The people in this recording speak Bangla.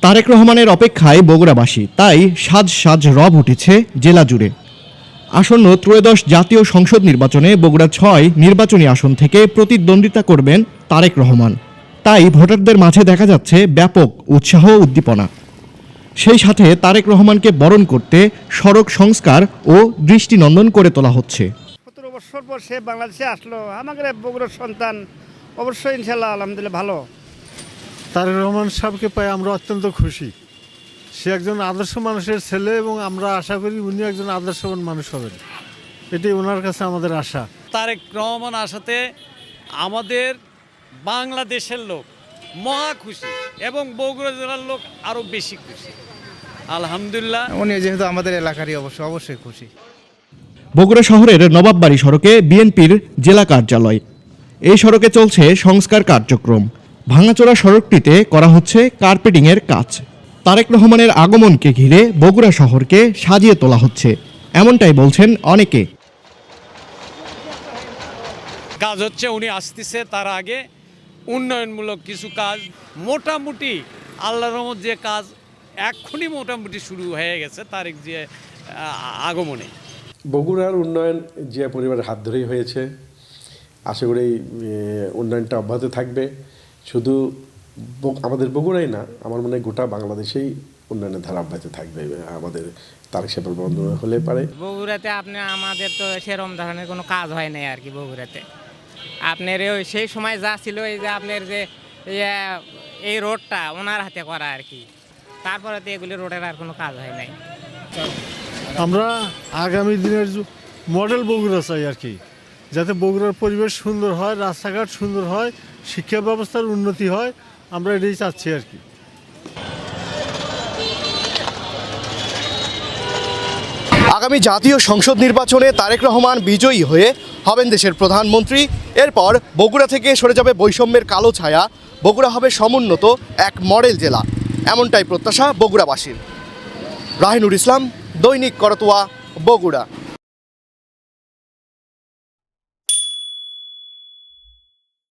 তারেক রহমানের অপেক্ষায় বগুড়াবাসী, তাই সাজ সাজ রব উঠেছে জেলা জুড়ে। আসন্ন ত্রয়োদশ জাতীয় সংসদ নির্বাচনে বগুড়া ৬ নির্বাচনী আসন থেকে প্রতিদ্বন্দ্বিতা করবেন তারেক রহমান। তাই ভোটারদের মাঝে দেখা যাচ্ছে ব্যাপক উৎসাহ উদ্দীপনা। সেই সাথে তারেক রহমানকে বরণ করতে সড়ক সংস্কার ও দৃষ্টিনন্দন করে তোলা হচ্ছে। ১৭ বছর পর সে বাংলাদেশে আসলো, আমাদের বগুড়ার সন্তান, অবশ্যই ইনশাল্লাহ আলহামদুলিল্লাহ ভালো। তারেক রহমান সাহেবকে পাই আমরা অত্যন্ত খুশি। সে একজন আদর্শ মানুষের ছেলে এবং আমরা আশা করি উনি একজন আদর্শবান মানুষ হবেন, এটাই ওনার কাছে আমাদের আশা। তারেক রহমান আসাতে আমাদের বাংলাদেশের লোক মহা খুশি এবং বগুড়া জেলার লোক আরও বেশি খুশি আলহামদুলিল্লাহ। উনি যেহেতু আমাদের এলাকারই অবশ্যই খুশি। বগুড়া শহরের নবাববাড়ি সড়কে বিএনপির জেলা কার্যালয়। এই সড়কে চলছে সংস্কার কার্যক্রম। ভাঙাচোরা সড়কটিতে করা হচ্ছে কার্পেটিংয়ের কাজ। তারেক রহমানের আগমনকে ঘিরে বগুড়া শহরকে সাজিয়ে তোলা হচ্ছে, এমনটাই বলছেন অনেকে। কাজ হচ্ছে, উনি আসতেছে তার আগে উন্নয়নমূলক কিছু কাজ মোটামুটি আল্লাহর রহমত যে কাজ এক্ষুনি মোটামুটি শুরু হয়ে গেছে তারেক যে আগমনে। বগুড়ার উন্নয়ন যে পরিবারের হাত ধরেই হয়েছে, আশা করি উন্নয়নটা অব্যাহত থাকবে। শুধু আমাদের বগুড়াই না, আমার মনে হয় গোটা বাংলাদেশেই উন্নয়নের ধারা অব্যাহত থাকবে আমাদের তারেক সাহেবের বন্ধ হলে পারে। বগুড়াতে আমাদের তো সেরকম ধরনের কোনো কাজ হয় নাই আর কি। বগুড়াতে আপনার ওই সেই সময় যা ছিল, এই যে আপনার যে এই রোডটা ওনার হাতে করা আর কি, তারপরে তো এগুলি রোডের আর কোনো কাজ হয় নাই। আমরা আগামী দিনের মডেল বগুড়া চাই আর কি, যাতে বগুড়ার পরিবেশ সুন্দর হয়, রাস্তাঘাট সুন্দর হয়, শিক্ষা ব্যবস্থার উন্নতি হয়, আমরা এটাই চাচ্ছি আর কি। আগামী জাতীয় সংসদ নির্বাচনে তারেক রহমান বিজয়ী হয়ে হবেন দেশের প্রধানমন্ত্রী। এরপর বগুড়া থেকে সরে যাবে বৈষম্যের কালো ছায়া, বগুড়া হবে সমুন্নত এক মডেল জেলা, এমনটাই প্রত্যাশা বগুড়াবাসীর। রাহিনুর ইসলাম, দৈনিক করতোয়া, বগুড়া।